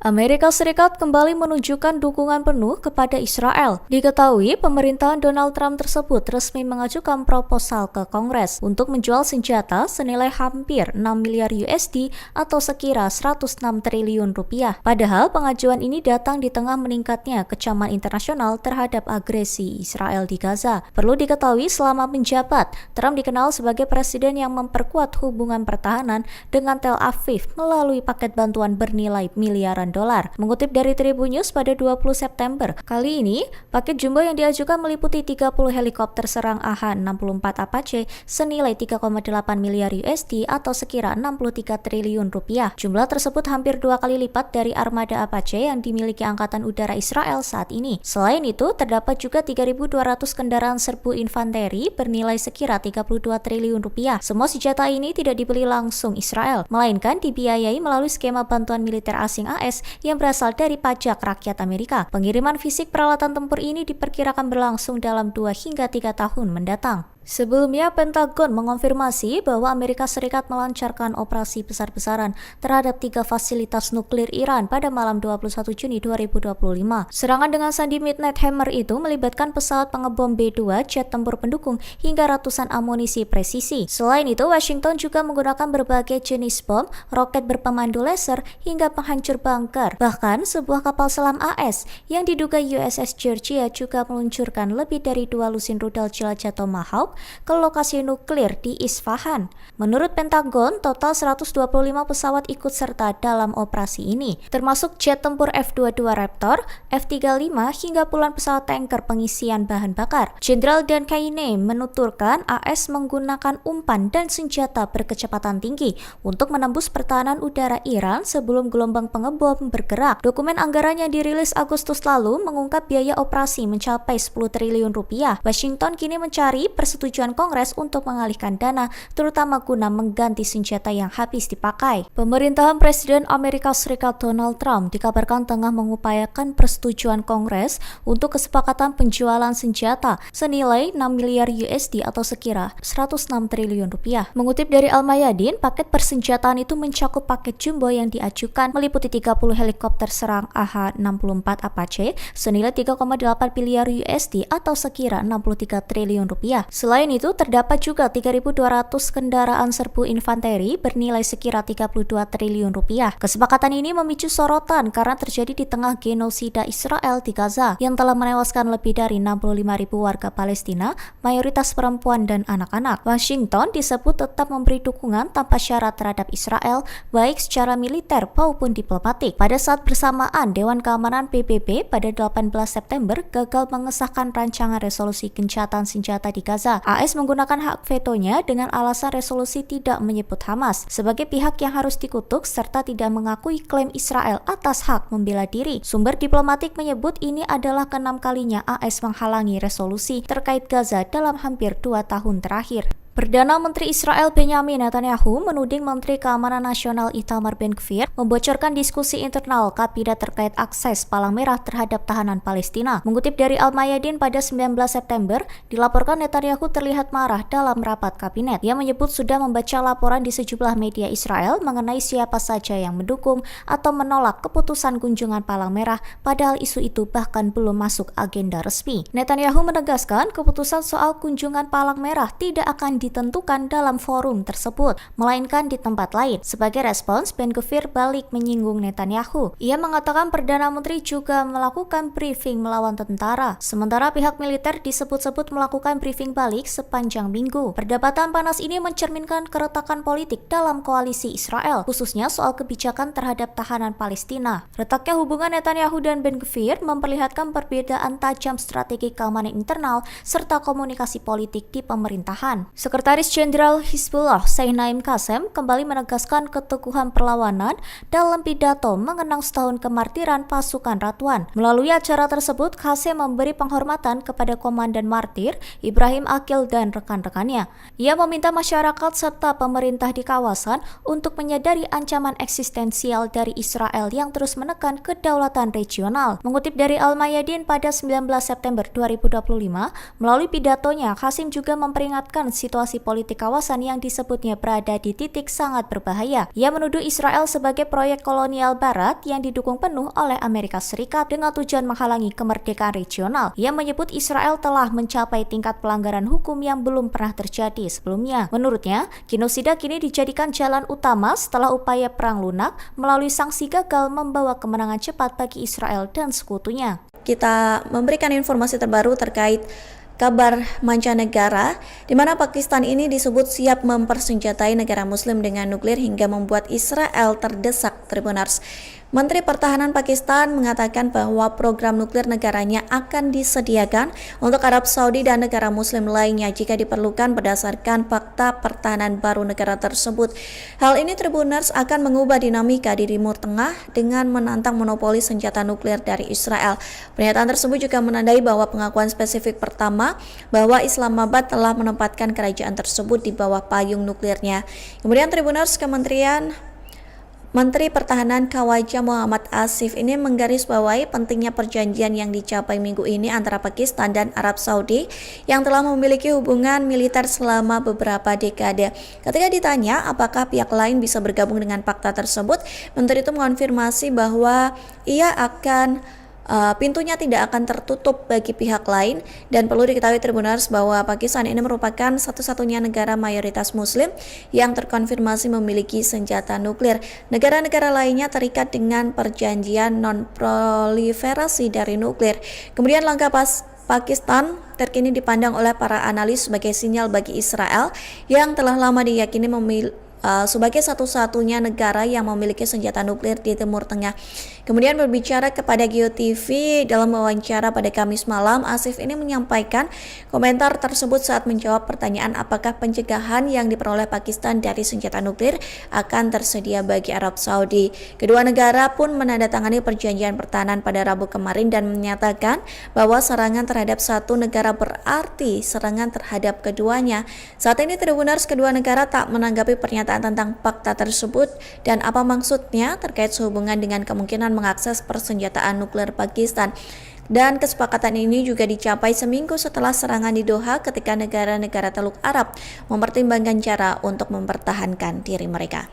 Amerika Serikat kembali menunjukkan dukungan penuh kepada Israel. Diketahui, pemerintahan Donald Trump tersebut resmi mengajukan proposal ke Kongres untuk menjual senjata senilai hampir 6 miliar USD atau sekira 106 triliun rupiah. Padahal pengajuan ini datang di tengah meningkatnya kecaman internasional terhadap agresi Israel di Gaza. Perlu diketahui, selama menjabat, Trump dikenal sebagai presiden yang memperkuat hubungan pertahanan dengan Tel Aviv melalui paket bantuan bernilai miliaran dolar. Mengutip dari Tribun News pada 20 September, kali ini paket jumbo yang diajukan meliputi 30 helikopter serang AH-64 Apache senilai 3,8 miliar USD atau sekira 63 triliun rupiah. Jumlah tersebut hampir 2 kali lipat dari armada Apache yang dimiliki Angkatan Udara Israel saat ini. Selain itu, terdapat juga 3.200 kendaraan serbu infanteri bernilai sekira 32 triliun rupiah. Semua senjata ini tidak dibeli langsung Israel, melainkan dibiayai melalui skema bantuan militer asing AS yang berasal dari pajak rakyat Amerika. Pengiriman fisik peralatan tempur ini diperkirakan berlangsung dalam 2 hingga 3 tahun mendatang. Sebelumnya, Pentagon mengonfirmasi bahwa Amerika Serikat melancarkan operasi besar-besaran terhadap 3 fasilitas nuklir Iran pada malam 21 Juni 2025. Serangan dengan sandi Midnight Hammer itu melibatkan pesawat pengebom B-2, jet tempur pendukung, hingga ratusan amunisi presisi. Selain itu, Washington juga menggunakan berbagai jenis bom, roket berpemandu laser, hingga penghancur bunker. Bahkan, sebuah kapal selam AS yang diduga USS Georgia juga meluncurkan lebih dari 2 lusin rudal jelajah Tomahawk ke lokasi nuklir di Isfahan. Menurut Pentagon, total 125 pesawat ikut serta dalam operasi ini, termasuk jet tempur F-22 Raptor, F-35 hingga puluhan pesawat tanker pengisian bahan bakar. Jenderal Dan Kaine menuturkan AS menggunakan umpan dan senjata berkecepatan tinggi untuk menembus pertahanan udara Iran sebelum gelombang pengebom bergerak. Dokumen anggaran yang dirilis Agustus lalu mengungkap biaya operasi mencapai 10 triliun rupiah. Washington kini mencari persetujuan Kongres untuk mengalihkan dana, terutama guna mengganti senjata yang habis dipakai. Pemerintahan Presiden Amerika Serikat Donald Trump dikabarkan tengah mengupayakan persetujuan Kongres untuk kesepakatan penjualan senjata senilai 6 miliar USD atau sekira 106 triliun rupiah. Mengutip dari Al-Mayadin, paket persenjataan itu mencakup paket jumbo yang diajukan meliputi 30 helikopter serang AH-64 Apache senilai 3,8 miliar USD atau sekira 63 triliun rupiah. Selain itu, terdapat juga 3.200 kendaraan serbu infanteri bernilai sekira 32 triliun rupiah. Kesepakatan ini memicu sorotan karena terjadi di tengah genosida Israel di Gaza yang telah menewaskan lebih dari 65.000 warga Palestina, mayoritas perempuan dan anak-anak. Washington disebut tetap memberi dukungan tanpa syarat terhadap Israel, baik secara militer maupun diplomatik. Pada saat bersamaan, Dewan Keamanan PBB pada 18 September gagal mengesahkan rancangan resolusi gencatan senjata di Gaza. AS menggunakan hak vetonya dengan alasan resolusi tidak menyebut Hamas sebagai pihak yang harus dikutuk serta tidak mengakui klaim Israel atas hak membela diri. Sumber diplomatik menyebut ini adalah ke-6 kalinya AS menghalangi resolusi terkait Gaza dalam hampir 2 tahun terakhir. Perdana Menteri Israel Benyamin Netanyahu menuding Menteri Keamanan Nasional Itamar Ben-Gvir membocorkan diskusi internal kabinet terkait akses Palang Merah terhadap tahanan Palestina. Mengutip dari Al-Mayadin pada 19 September, dilaporkan Netanyahu terlihat marah dalam rapat kabinet. Ia menyebut sudah membaca laporan di sejumlah media Israel mengenai siapa saja yang mendukung atau menolak keputusan kunjungan Palang Merah, padahal isu itu bahkan belum masuk agenda resmi. Netanyahu menegaskan keputusan soal kunjungan Palang Merah tidak akan ditentukan dalam forum tersebut, melainkan di tempat lain. Sebagai respons, Ben-Gvir balik menyinggung Netanyahu. Ia mengatakan Perdana Menteri juga melakukan briefing melawan tentara, sementara pihak militer disebut-sebut melakukan briefing balik sepanjang minggu. Perdebatan panas ini mencerminkan keretakan politik dalam koalisi Israel, khususnya soal kebijakan terhadap tahanan Palestina. Retaknya hubungan Netanyahu dan Ben-Gvir memperlihatkan perbedaan tajam strategi keamanan internal serta komunikasi politik di pemerintahan. Sekretaris Jenderal Hizbullah Sheikh Naim Qassem kembali menegaskan keteguhan perlawanan dalam pidato mengenang setahun kemartiran pasukan Radwan. Melalui acara tersebut, Qassem memberi penghormatan kepada Komandan Martir, Ibrahim Aqil dan rekan-rekannya. Ia meminta masyarakat serta pemerintah di kawasan untuk menyadari ancaman eksistensial dari Israel yang terus menekan kedaulatan regional. Mengutip dari Al-Mayadin pada 19 September 2025, melalui pidatonya, Qassem juga memperingatkan situasi situasi politik kawasan yang disebutnya berada di titik sangat berbahaya. Ia menuduh Israel sebagai proyek kolonial barat yang didukung penuh oleh Amerika Serikat dengan tujuan menghalangi kemerdekaan regional. Ia menyebut Israel telah mencapai tingkat pelanggaran hukum yang belum pernah terjadi sebelumnya. Menurutnya, genosida kini dijadikan jalan utama setelah upaya perang lunak melalui sanksi gagal membawa kemenangan cepat bagi Israel dan sekutunya. Kita memberikan informasi terbaru terkait kabar mancanegara di mana Pakistan ini disebut siap mempersenjatai negara muslim dengan nuklir hingga membuat Israel terdesak. Tribunars, Menteri Pertahanan Pakistan mengatakan bahwa program nuklir negaranya akan disediakan untuk Arab Saudi dan negara muslim lainnya jika diperlukan berdasarkan fakta pertahanan baru negara tersebut. Hal ini Tribuners akan mengubah dinamika di Timur Tengah dengan menantang monopoli senjata nuklir dari Israel. Pernyataan tersebut juga menandai bahwa pengakuan spesifik pertama bahwa Islamabad telah menempatkan kerajaan tersebut di bawah payung nuklirnya. Kemudian Tribuners, Menteri Pertahanan Khawaja Muhammad Asif ini menggarisbawahi pentingnya perjanjian yang dicapai minggu ini antara Pakistan dan Arab Saudi yang telah memiliki hubungan militer selama beberapa dekade. Ketika ditanya apakah pihak lain bisa bergabung dengan fakta tersebut, Menteri itu mengonfirmasi bahwa ia akan pintunya tidak akan tertutup bagi pihak lain. Dan perlu diketahui Tribuners bahwa Pakistan ini merupakan satu-satunya negara mayoritas muslim yang terkonfirmasi memiliki senjata nuklir. Negara-negara lainnya terikat dengan perjanjian non-proliferasi dari nuklir. Kemudian langkah Pakistan terkini dipandang oleh para analis sebagai sinyal bagi Israel yang telah lama diyakini sebagai satu-satunya negara yang memiliki senjata nuklir di Timur Tengah. Kemudian berbicara kepada GeoTV dalam wawancara pada Kamis malam, Asif ini menyampaikan komentar tersebut saat menjawab pertanyaan apakah pencegahan yang diperoleh Pakistan dari senjata nuklir akan tersedia bagi Arab Saudi. Kedua negara pun menandatangani perjanjian pertahanan pada Rabu kemarin dan menyatakan bahwa serangan terhadap satu negara berarti serangan terhadap keduanya. Saat ini Tribuners, kedua negara tak menanggapi pernyataan tentang fakta tersebut dan apa maksudnya terkait sehubungan dengan kemungkinan mengakses persenjataan nuklir Pakistan. Dan kesepakatan ini juga dicapai seminggu setelah serangan di Doha ketika negara-negara Teluk Arab mempertimbangkan cara untuk mempertahankan diri mereka.